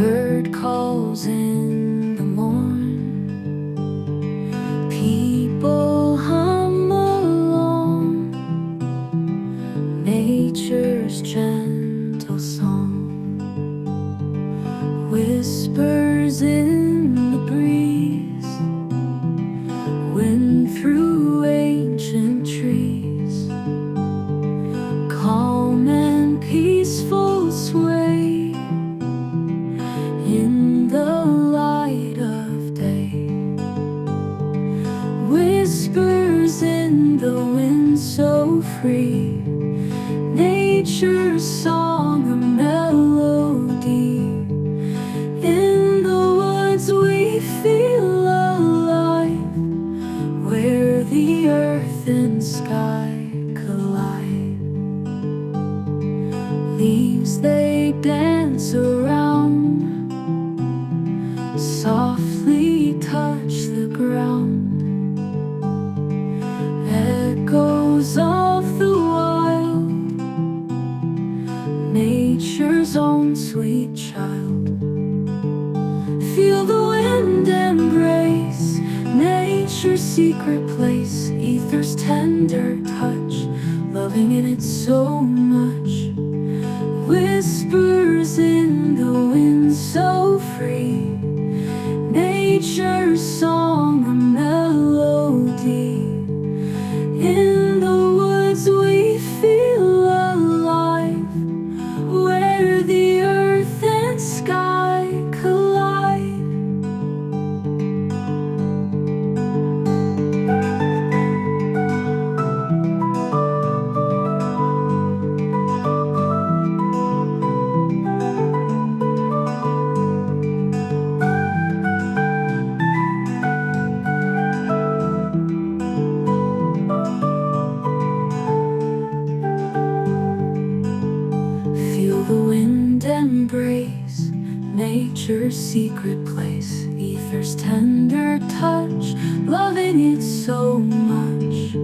bird calls in the morn, people hum along nature's gentle song, whispers in the breeze, wind through ancient trees, calm and peaceful sway in the light of day, whispers in the wind so free, nature's song a melody. In the woods we feel alive, where the earth and sky collide. Leaves they dance around, softly touch the ground. Echoes of the wild, nature's own sweet child. Feel the wind embrace, nature's secret place, ether's tender touch, loving in it so much. Whispers in the wind so free, nature's song a melody. In the woods we feel alive, where the earth and sky collide. Feel the wind embrace, nature's secret place, ether's tender touch, loving it so much.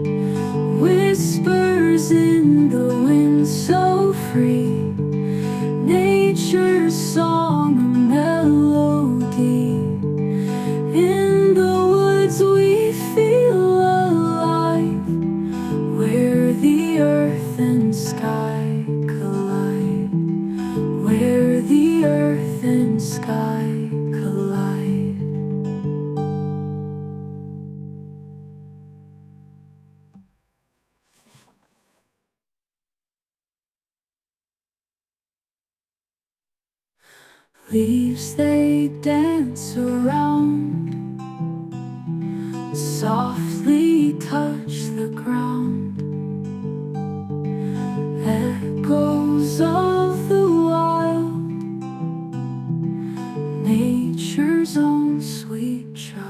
Whispers in the wind so free, nature's song a melody. In the woods we feel alive, where the earth and sky collide, where the earth and sky collide. Leaves they dance around, softly touch the ground. Echoes of the wild, nature's own sweet child.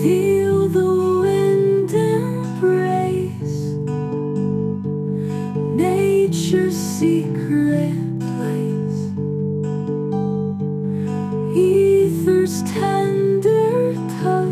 Feel the wind embrace, nature's secret place, ether's tender touch,